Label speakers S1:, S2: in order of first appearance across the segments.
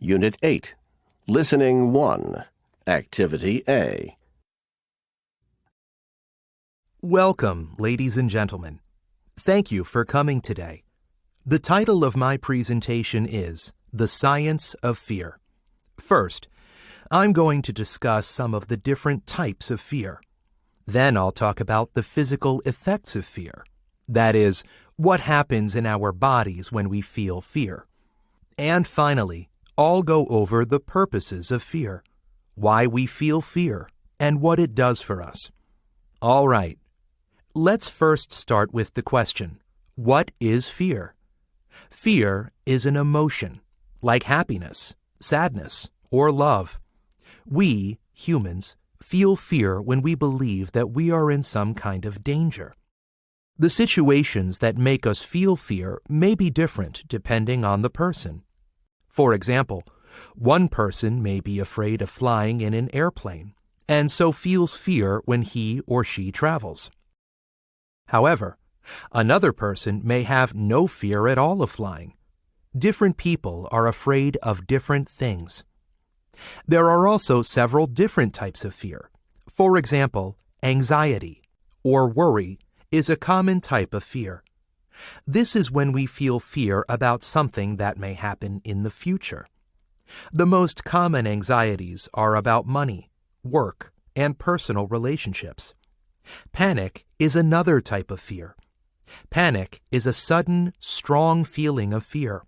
S1: Unit 8. Listening 1. Activity A.
S2: Welcome, ladies and gentlemen. Thank you for coming today. The title of my presentation is The Science of Fear. First, I'm going to discuss some of the different types of fear. Then I'll talk about the physical effects of fear. That is, what happens in our bodies when we feel fear. And finally, I'll go over the purposes of fear, why we feel fear, and what it does for us. All right, let's first start with the question, what is fear? Fear is an emotion, like happiness, sadness, or love. We, humans, feel fear when we believe that we are in some kind of danger. The situations that make us feel fear may be different depending on the person. For example, one person may be afraid of flying in an airplane, and so feels fear when he or she travels. However, another person may have no fear at all of flying. Different people are afraid of different things. There are also several different types of fear. For example, anxiety or worry is a common type of fear. This is when we feel fear about something that may happen in the future. The most common anxieties are about money, work, and personal relationships. Panic is another type of fear. Panic is a sudden, strong feeling of fear.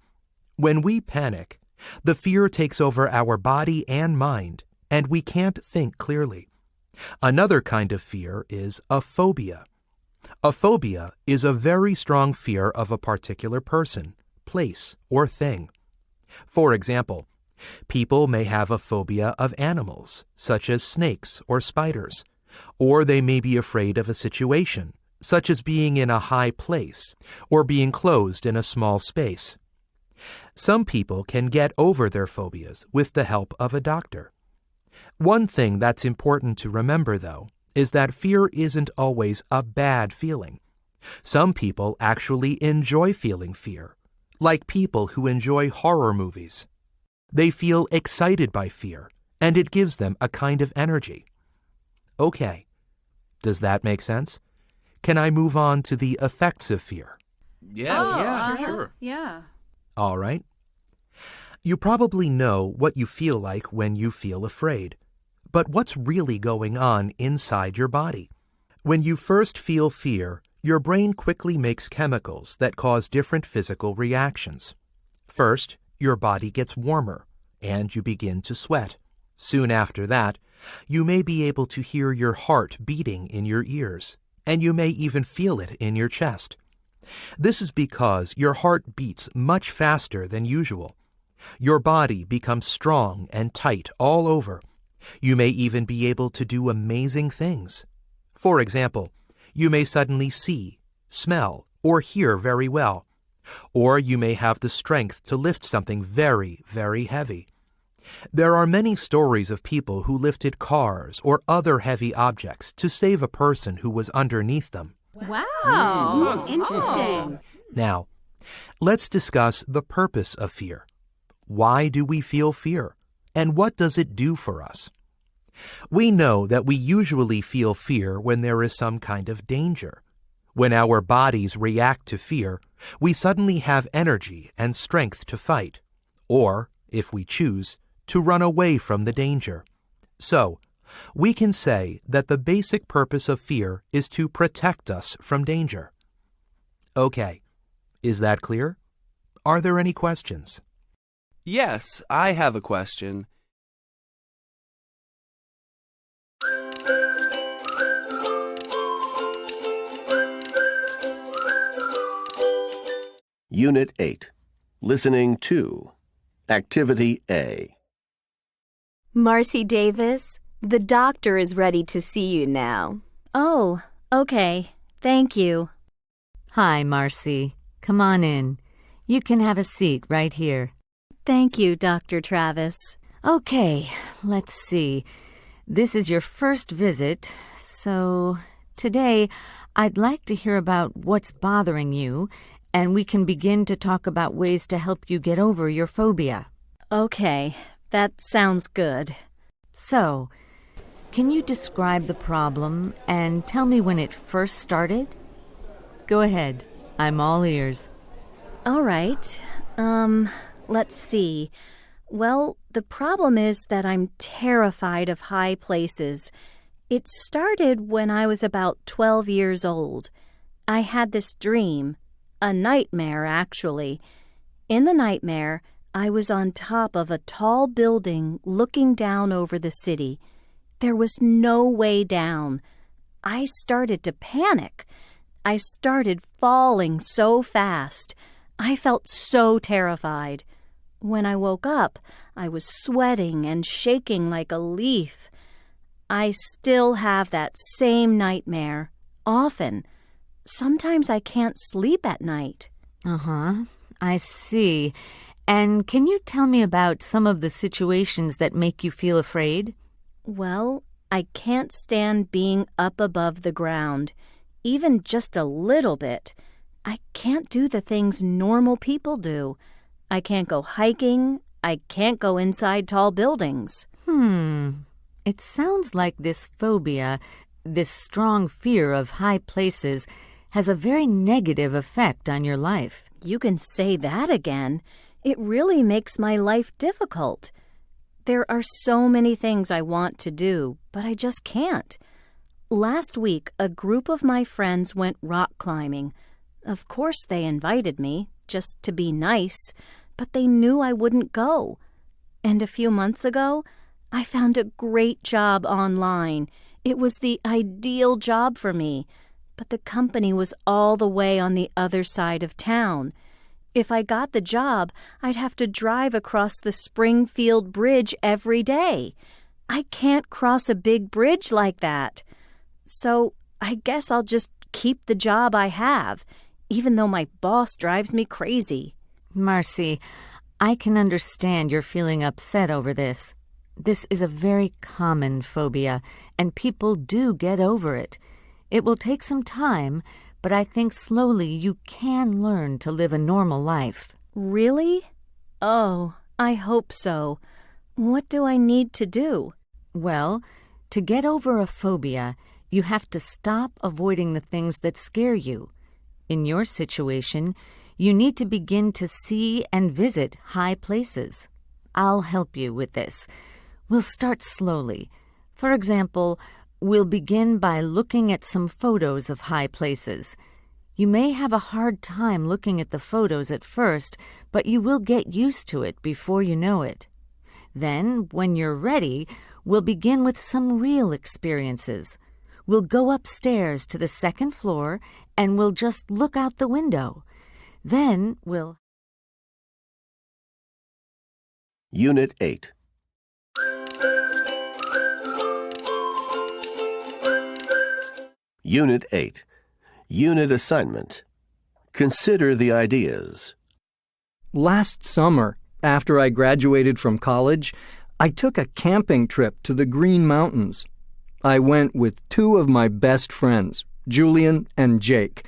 S2: When we panic, the fear takes over our body and mind, and we can't think clearly. Another kind of fear is a phobia. A phobia is a very strong fear of a particular person, place, or thing. For example, people may have a phobia of animals, such as snakes or spiders, or they may be afraid of a situation, such as being in a high place or being closed in a small space. Some people can get over their phobias with the help of a doctor. One thing that's important to remember, though, is that fear isn't always a bad feeling. Some people actually enjoy feeling fear, like people who enjoy horror movies. They feel excited by fear, and it gives them a kind of energy. Okay, does that make sense? Can I move on to the effects of fear?
S3: Yes.
S4: Sure.
S3: Yeah.
S2: All right. You probably know what you feel like when you feel afraid. But what's really going on inside your body? When you first feel fear, your brain quickly makes chemicals that cause different physical reactions. First, your body gets warmer, and you begin to sweat. Soon after that, you may be able to hear your heart beating in your ears, and you may even feel it in your chest. This is because your heart beats much faster than usual. Your body becomes strong and tight all over. You may even be able to do amazing things. For example, you may suddenly see, smell, or hear very well. Or you may have the strength to lift something very, very heavy. There are many stories of people who lifted cars or other heavy objects to save a person who was underneath them.
S3: Wow. Interesting.
S2: Now, let's discuss the purpose of fear. Why do we feel fear? And what does it do for us? We know that we usually feel fear when there is some kind of danger. When our bodies react to fear, we suddenly have energy and strength to fight, or, if we choose, to run away from the danger. So, we can say that the basic purpose of fear is to protect us from danger. Okay, is that clear? Are there any questions?
S4: Yes, I have a question.
S1: Unit 8. Listening 2. Activity A.
S5: Marcy Davis, the doctor is ready to see you now.
S6: Oh, okay. Thank you.
S7: Hi, Marcy. Come on in. You can have a seat right here.
S6: Thank you, Dr. Travis.
S7: Okay, let's see. This is your first visit, so today I'd like to hear about what's bothering you, and we can begin to talk about ways to help you get over your phobia.
S6: Okay, that sounds good.
S7: So, can you describe the problem and tell me when it first started? Go ahead. I'm all ears.
S6: All right. Let's see. Well, the problem is that I'm terrified of high places. It started when I was about 12 years old. I had this dream, a nightmare actually. In the nightmare, I was on top of a tall building looking down over the city. There was no way down. I started to panic. I started falling so fast. I felt so terrified. When I woke up, I was sweating and shaking like a leaf. I still have that same nightmare, often. Sometimes I can't sleep at night.
S7: Uh-huh. I see. And can you tell me about some of the situations that make you feel afraid?
S6: Well, I can't stand being up above the ground, even just a little bit. I can't do the things normal people do. I can't go hiking. I can't go inside tall buildings.
S7: It sounds like this phobia, this strong fear of high places, has a very negative effect on your life.
S6: You can say that again. It really makes my life difficult. There are so many things I want to do, but I just can't. Last week, a group of my friends went rock climbing. Of course they invited me, just to be nice, but they knew I wouldn't go. And a few months ago, I found a great job online. It was the ideal job for me, but the company was all the way on the other side of town. If I got the job, I'd have to drive across the Springfield Bridge every day. I can't cross a big bridge like that. So I guess I'll just keep the job I have, even though my boss drives me crazy.
S7: Marcy, I can understand you're feeling upset over this. This is a very common phobia, and people do get over it. It will take some time, but I think slowly you can learn to live a normal life.
S6: Really? Oh, I hope so. What do I need to do?
S7: Well, to get over a phobia, you have to stop avoiding the things that scare you. In your situation, you need to begin to see and visit high places. I'll help you with this. We'll start slowly. For example, we'll begin by looking at some photos of high places. You may have a hard time looking at the photos at first, but you will get used to it before you know it. Then, when you're ready, we'll begin with some real experiences. We'll go upstairs to the second floor and we'll just look out the window. Then we'll...
S1: Unit 8. Unit 8. Unit Assignment. Consider the ideas.
S8: Last summer, after I graduated from college, I took a camping trip to the Green Mountains. I went with two of my best friends, Julian and Jake.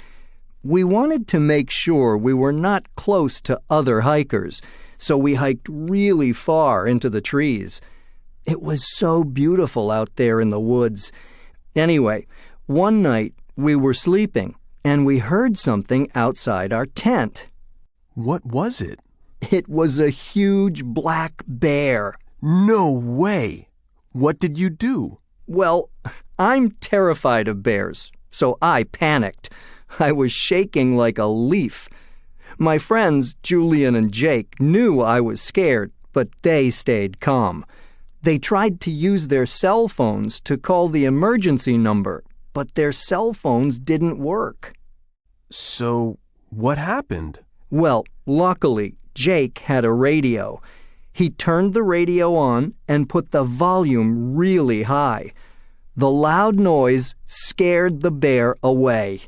S8: We wanted to make sure we were not close to other hikers, so we hiked really far into the trees. It was so beautiful out there in the woods. Anyway, one night we were sleeping, and we heard something outside our tent.
S9: What was it?
S8: It was a huge black bear.
S9: No way! What did you do?
S8: Well, I'm terrified of bears, so I panicked. I was shaking like a leaf. My friends, Julian and Jake, knew I was scared, but they stayed calm. They tried to use their cell phones to call the emergency number, but their cell phones didn't work.
S9: So, what happened?
S8: Well, luckily, Jake had a radio. He turned the radio on and put the volume really high. The loud noise scared the bear away.